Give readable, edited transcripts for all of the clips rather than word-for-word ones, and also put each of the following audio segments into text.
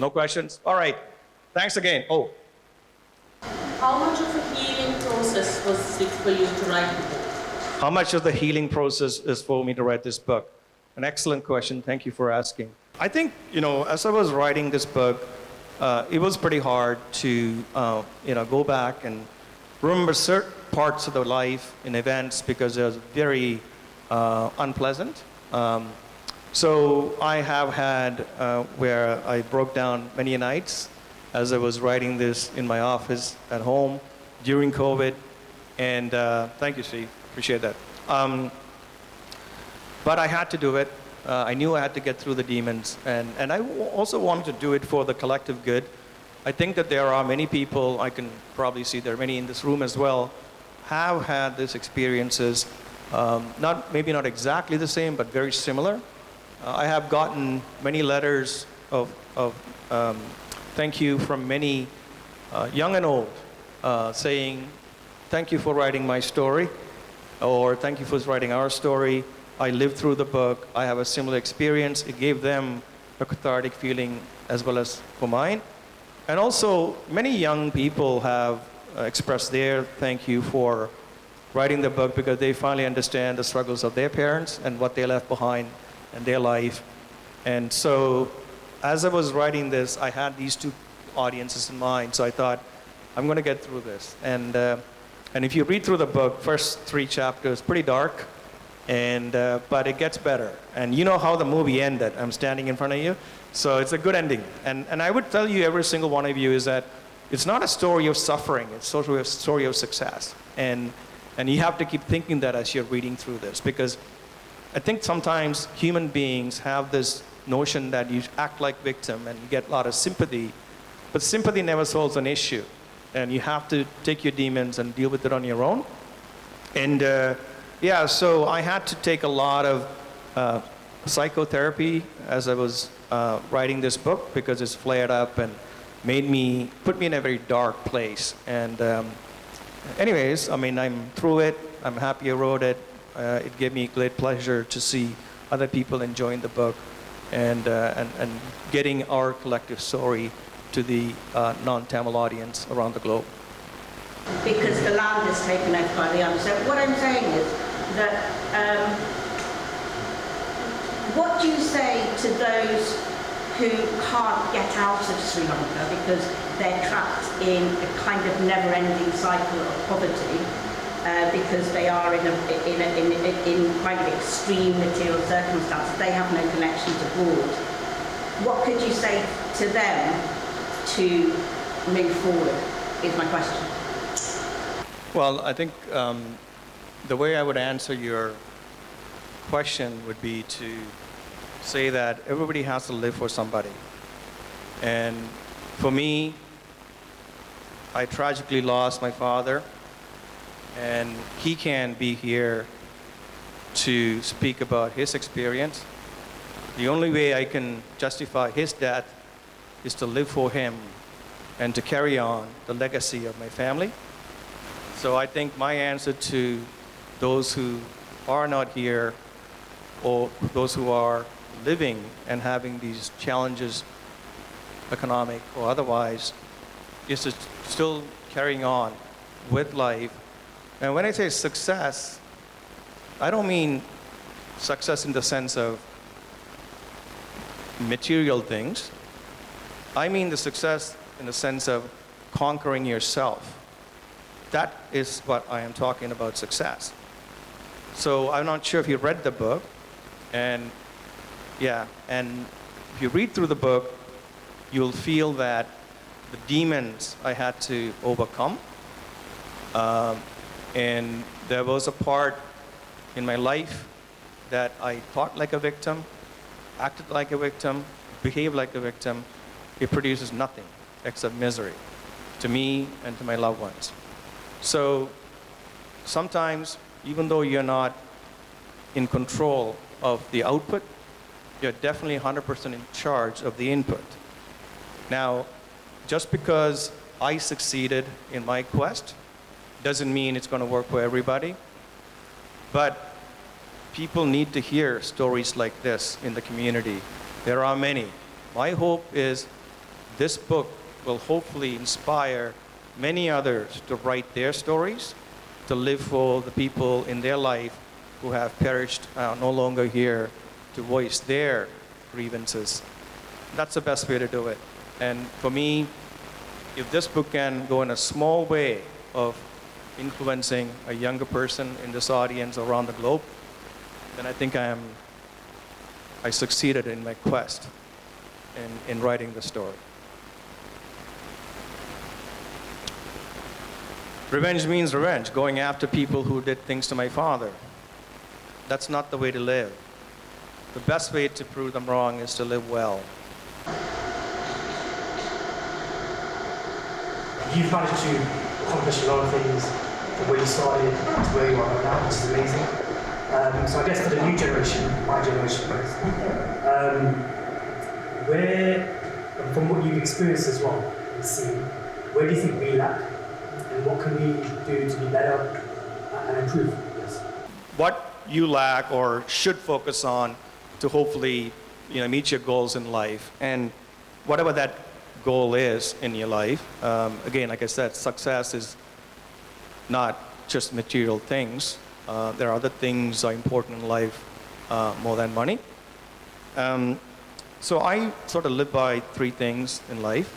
No questions? All right. Thanks again. Oh, How much of a healing process was it for you to write the book? how much of the healing process is for me to write this book? An excellent question. Thank you for asking. I think, as I was writing this book, it was pretty hard to, go back and remember certain parts of the life and events because it was very unpleasant. So I have had where I broke down many nights as I was writing this in my office at home during COVID. And thank you, Steve. Appreciate that. But I had to do it. I knew I had to get through the demons. And I also wanted to do it for the collective good. I think that there are many people, I can probably see there are many in this room as well, have had these experiences. Maybe not exactly the same, but very similar. I have gotten many letters of thank you from many young and old saying, thank you for writing my story, or thank you for writing our story. I lived through the book. I have a similar experience. It gave them a cathartic feeling as well as for mine. And also, many young people have expressed their thank you for writing the book because they finally understand the struggles of their parents and what they left behind in their life. And so, as I was writing this, I had these two audiences in mind. So I thought, I'm going to get through this. And if you read through the book, first 3 chapters, pretty dark, but it gets better. And you know how the movie ended. I'm standing in front of you. So it's a good ending. And I would tell you, every single one of you, is that it's not a story of suffering. It's a story of success. And you have to keep thinking that as you're reading through this. Because I think sometimes human beings have this notion that you act like victim and you get a lot of sympathy. But sympathy never solves an issue. And you have to take your demons and deal with it on your own. And so I had to take a lot of psychotherapy as I was writing this book because it's flared up and put me in a very dark place. And anyways, I'm through it. I'm happy I wrote it. It gave me great pleasure to see other people enjoying the book and getting our collective story to the non-Tamil audience around the globe. Because the land is taken over by the others. So what I'm saying is that what do you say to those who can't get out of Sri Lanka because they're trapped in a kind of never-ending cycle of poverty because they are in kind of extreme material circumstances? They have no connections abroad. What could you say to them to move forward, is my question. Well, I think the way I would answer your question would be to say that everybody has to live for somebody. And for me, I tragically lost my father, and he can't be here to speak about his experience. The only way I can justify his death is to live for him and to carry on the legacy of my family. So I think my answer to those who are not here or those who are living and having these challenges, economic or otherwise, is to still carrying on with life. And when I say success, I don't mean success in the sense of material things. I mean the success in the sense of conquering yourself. That is what I am talking about, success. So I'm not sure if you read the book, and if you read through the book, you'll feel that the demons I had to overcome. And there was a part in my life that I thought like a victim, acted like a victim, behaved like a victim. It produces nothing except misery to me and to my loved ones. So sometimes, even though you're not in control of the output, you're definitely 100% in charge of the input. Now, just because I succeeded in my quest doesn't mean it's going to work for everybody. But people need to hear stories like this in the community. There are many. My hope is this book will hopefully inspire many others to write their stories, to live for the people in their life who have perished, no longer here, to voice their grievances. That's the best way to do it. And for me, if this book can go in a small way of influencing a younger person in this audience around the globe, then I think I succeeded in my quest in writing the story. Revenge means revenge, going after people who did things to my father. That's not the way to live. The best way to prove them wrong is to live well. You've managed to accomplish a lot of things from where you started to where you are right now, which is amazing. So I guess for the new generation, my generation, from what you've experienced as well and seen, where do you think we lack, and what can we do to be better and improve? Yes. What you lack or should focus on to hopefully, meet your goals in life, and whatever that goal is in your life. Again, like I said, success is not just material things. There are other things that are important in life more than money. So I sort of live by 3 things in life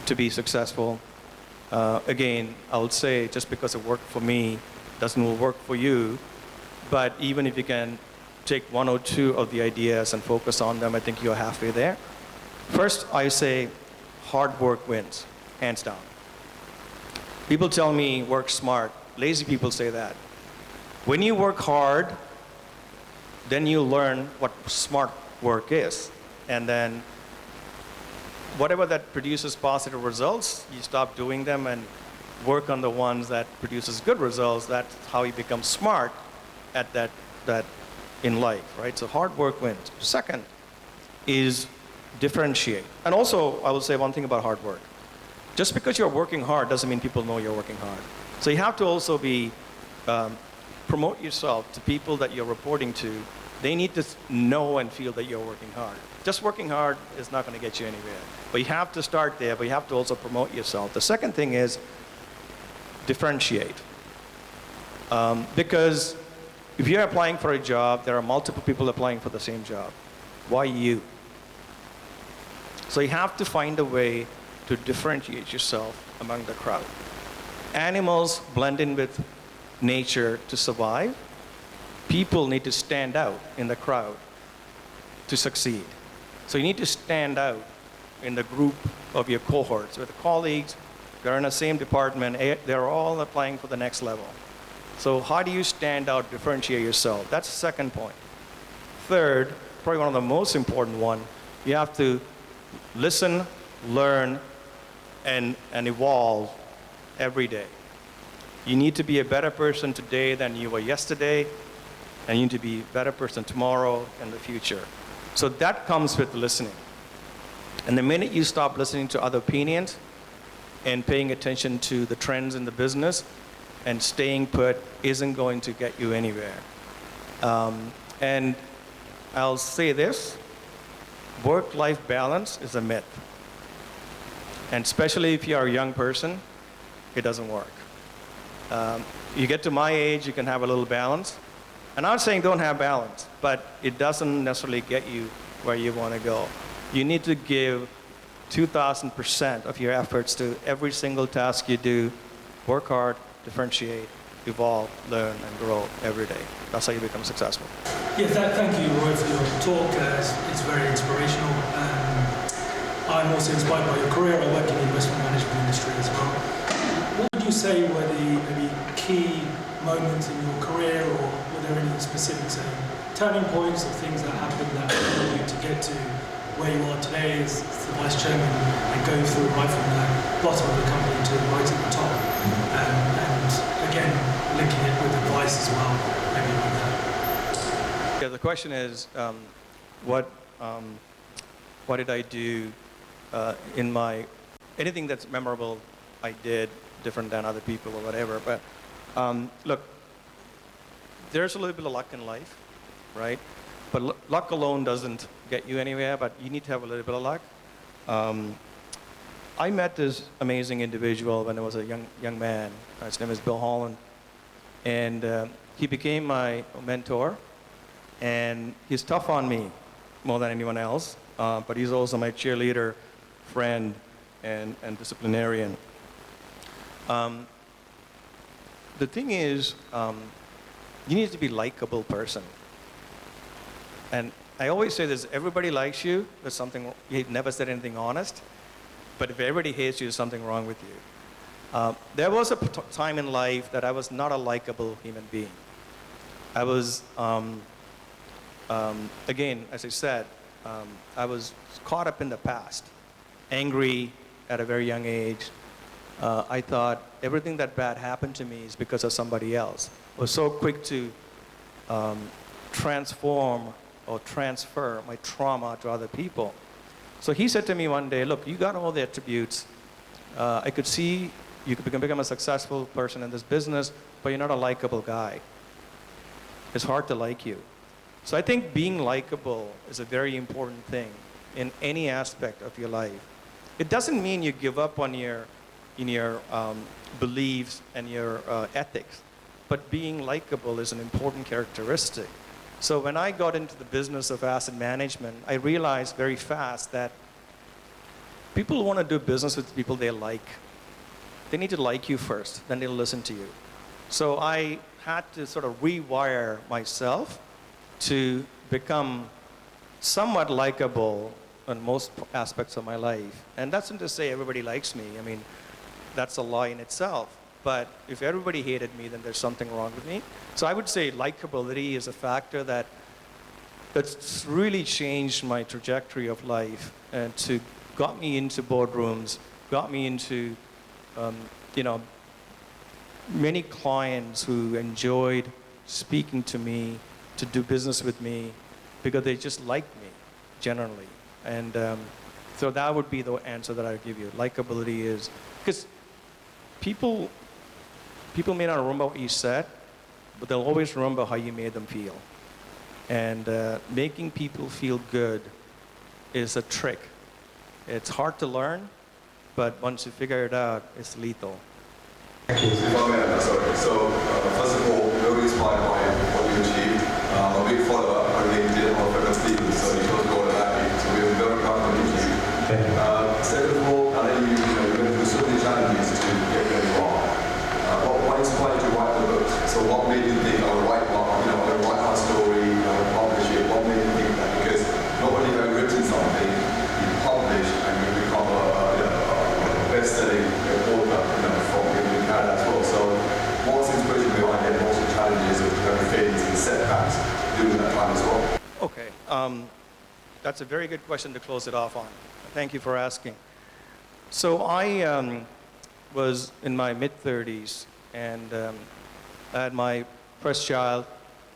to be successful. Again, I would say just because it worked for me doesn't work for you. But even if you can take 1 or 2 of the ideas and focus on them, I think you're halfway there. First, I say hard work wins, hands down. People tell me work smart. Lazy people say that. When you work hard, then you learn what smart work is. And then whatever that produces positive results, you stop doing them and work on the ones that produces good results. That's how you become smart at that in life, right? So hard work wins. Second is differentiate. And also, I will say one thing about hard work. Just because you're working hard doesn't mean people know you're working hard. So you have to also promote yourself to people that you're reporting to. They need to know and feel that you're working hard. Just working hard is not going to get you anywhere. But you have to start there, but you have to also promote yourself. The second thing is differentiate. Because if you're applying for a job, there are multiple people applying for the same job. Why you? So you have to find a way to differentiate yourself among the crowd. Animals blend in with nature to survive. People need to stand out in the crowd to succeed. So you need to stand out in the group of your cohorts with colleagues. They're in the same department. They're all applying for the next level. So how do you stand out, differentiate yourself? That's the second point. Third, probably one of the most important one, you have to listen, learn, and evolve every day. You need to be a better person today than you were yesterday, and you need to be a better person tomorrow and the future. So that comes with listening. And the minute you stop listening to other opinions and paying attention to the trends in the business, and staying put isn't going to get you anywhere. And I'll say this, work-life balance is a myth. And especially if you're a young person, it doesn't work. You get to my age, you can have a little balance. And I'm not saying don't have balance, but it doesn't necessarily get you where you want to go. You need to give 2,000% of your efforts to every single task you do. Work hard, differentiate, evolve, learn, and grow every day. That's how you become successful. Yeah, thank you, Roy, for your talk. It's very inspirational. I'm also inspired by your career. I work in the investment management industry as well. What would you say were the maybe key moments in your career, or were there any specific turning points or things that happened that allowed you to get to where you are today as the vice chairman and go through right from the bottom of the company to right at the top? And again, linking it with advice as well, maybe like that. Yeah, the question is, what did I do in my, anything that's memorable I did different than other people or whatever. But look, there's a little bit of luck in life, right? But luck alone doesn't get you anywhere, but you need to have a little bit of luck. I met this amazing individual when I was a young man. His name is Bill Holland. And he became my mentor. And he's tough on me more than anyone else. But he's also my cheerleader, friend, and disciplinarian. The thing is, you need to be a likable person. And I always say this, everybody likes you, there's something, you've never said anything honest, but if everybody hates you, there's something wrong with you. There was a time in life that I was not a likable human being. I was, again, as I said, I was caught up in the past, angry at a very young age. I thought everything that bad happened to me is because of somebody else. I was so quick to transform or transfer my trauma to other people. So he said to me one day, look, you got all the attributes. I could see you can become a successful person in this business, but you're not a likable guy. It's hard to like you. So I think being likable is a very important thing in any aspect of your life. It doesn't mean you give up on your beliefs and your ethics, but being likable is an important characteristic. So when I got into the business of asset management, I realized very fast that people want to do business with people they like. They need to like you first, then they'll listen to you. So I had to sort of rewire myself to become somewhat likable in most aspects of my life. And that's not to say everybody likes me. I mean, that's a lie in itself. But if everybody hated me, then there's something wrong with me. So I would say likability is a factor that's really changed my trajectory of life and got me into boardrooms, got me into, many clients who enjoyed speaking to me, to do business with me, because they just liked me, generally. And so that would be the answer that I would give you. Likability is, because people may not remember what you said, but they'll always remember how you made them feel. And making people feel good is a trick. It's hard to learn, but once you figure it out, it's lethal. Thank you. If I may, sorry. So, first of all, very inspired by what you achieved. I'm a big follower on LinkedIn of Fred Stevens, so you told me all about you. So we're very proud of you. Second of all, I know you went through so many challenges to get where you are. What inspired you to write the book? So what made you think I would write my story, publish it? What made you think that? Because not only have you written something, you publish and you become a best-selling author from Canada as well. So what's the inspiration behind it? What's the challenges of failures and setbacks during that time as well? Okay, that's a very good question to close it off on. Thank you for asking. So I was in my mid-30s, and I had my first child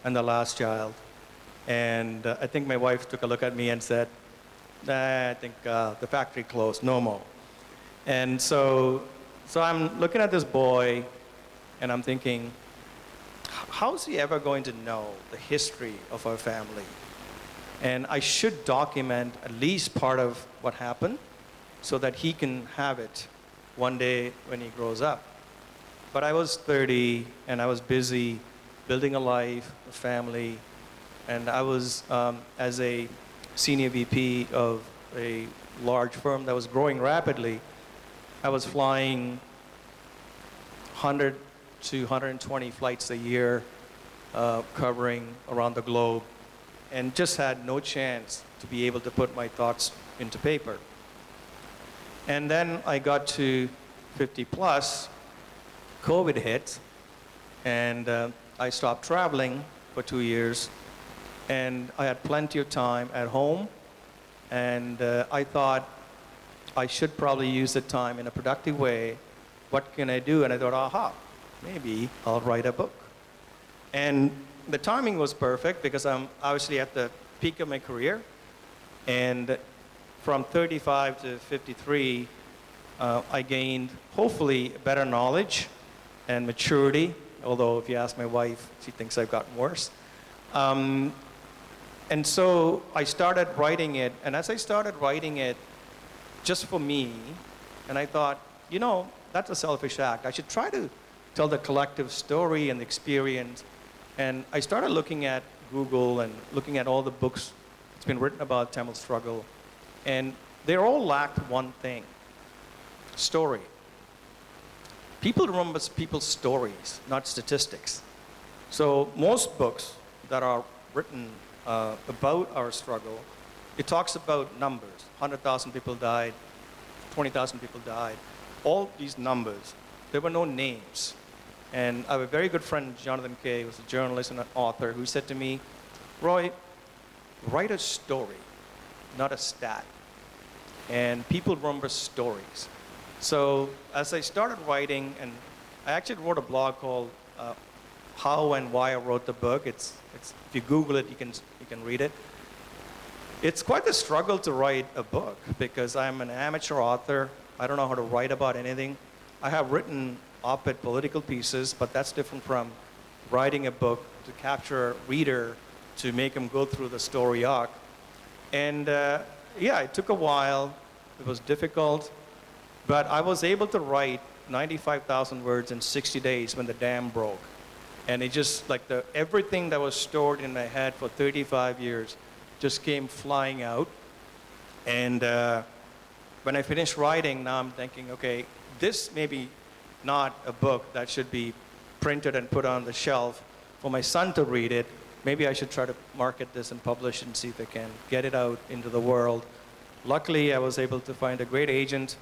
and the last child. And I think my wife took a look at me and said, I think the factory closed, no more. And so I'm looking at this boy, and I'm thinking, how's he ever going to know the history of our family? And I should document at least part of what happened so that he can have it one day when he grows up. But I was 30, and I was busy building a life, a family, and I was, as a senior VP of a large firm that was growing rapidly, I was flying 100 to 120 flights a year, covering around the globe, and just had no chance to be able to put my thoughts into paper. And then I got to 50 plus, COVID hit, and I stopped traveling for 2 years, and I had plenty of time at home, and I thought I should probably use the time in a productive way. What can I do? And I thought, aha, maybe I'll write a book. And the timing was perfect because I'm obviously at the peak of my career, and from 35 to 53, I gained hopefully better knowledge and maturity, although if you ask my wife, she thinks I've gotten worse. And so I started writing it, and as I started writing it, just for me, And I thought, you know, that's a selfish act. I should try to tell the collective story and the experience. And I started looking at Google and looking at all the books that's been written about Tamil struggle. And they all lacked one thing: story. People remember people's stories, not statistics. So most books that are written about our struggle, it talks about numbers. 100,000 people died, 20,000 people died. All these numbers, there were no names. And I have a very good friend, Jonathan Kay, who's a journalist and an author, who said to me, Roy, write a story, not a stat. And people remember stories. So as I started writing, and I actually wrote a blog called How and Why I Wrote the Book. It's if you Google it, you can read it. It's quite a struggle to write a book because I'm an amateur author. I don't know how to write about anything. I have written op-ed political pieces, but that's different from writing a book to capture a reader, to make them go through the story arc. And yeah, it took a while. It was difficult, but I was able to write 95,000 words in 60 days when the dam broke. And it just, like, everything that was stored in my head for 35 years just came flying out. And when I finished writing, now I'm thinking, okay, this may be not a book that should be printed and put on the shelf for my son to read it. Maybe I should try to market this and publish it and see if I can get it out into the world. Luckily, I was able to find a great agent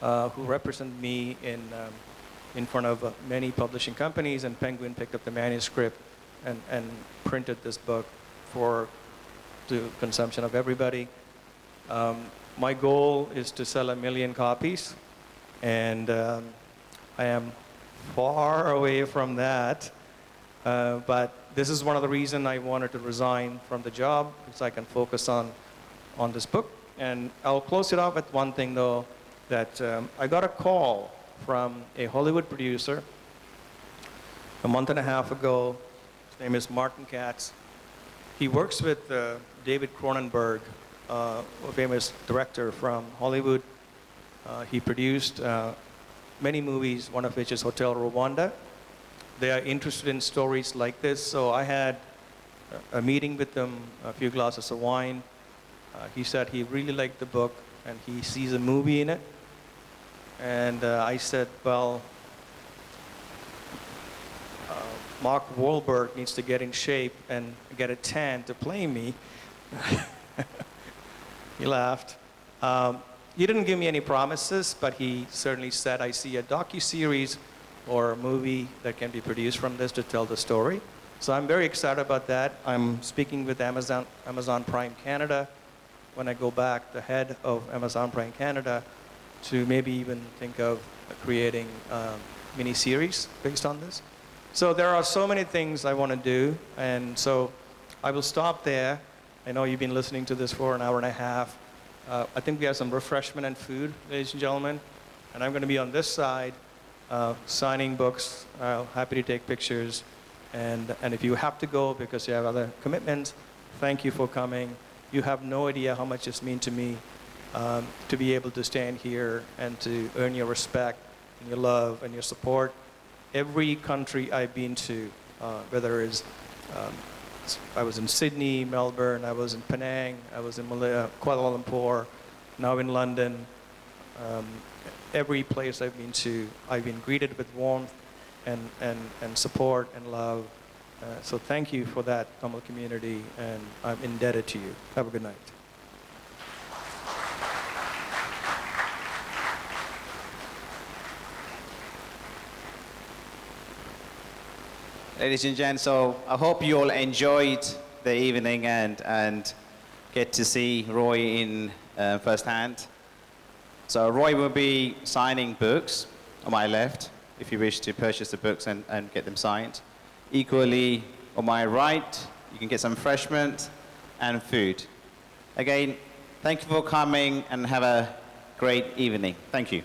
who represented me in front of many publishing companies, and Penguin picked up the manuscript and printed this book for the consumption of everybody. My goal is to sell 1 million copies, and I am far away from that. But this is one of the reasons I wanted to resign from the job, so I can focus on this book. And I'll close it off with one thing, though, that I got a call from a Hollywood producer a month and a half ago. His name is Martin Katz. He works with David Cronenberg, a famous director from Hollywood. He produced many movies, one of which is Hotel Rwanda. They are interested in stories like this, so I had a meeting with them, a few glasses of wine. He said he really liked the book and he sees a movie in it. And I said, well, Mark Wahlberg needs to get in shape and get a tan to play me. He laughed. He didn't give me any promises, but he certainly said, I see a docuseries or a movie that can be produced from this to tell the story. So I'm very excited about that. I'm speaking with Amazon Prime Canada when I go back, the head of Amazon Prime Canada, to maybe even think of creating a mini-series based on this. So there are so many things I want to do, and so I will stop there. I know you've been listening to this for an hour and a half. I think we have some refreshment and food, ladies and gentlemen, and I'm going to be on this side signing books, happy to take pictures, and if you have to go because you have other commitments, thank you for coming. You have no idea how much this means to me. To be able to stand here and to earn your respect and your love and your support. Every country I've been to, whether it's, I was in Sydney, Melbourne, I was in Penang, I was in Kuala Lumpur, now in London. Every place I've been to, I've been greeted with warmth and support and love. So thank you for that, Tamil community, and I'm indebted to you. Have a good night. Ladies and gents, so I hope you all enjoyed the evening and get to see Roy in firsthand. So Roy will be signing books on my left, if you wish to purchase the books and get them signed. Equally, on my right, you can get some refreshment and food. Again, thank you for coming and have a great evening. Thank you.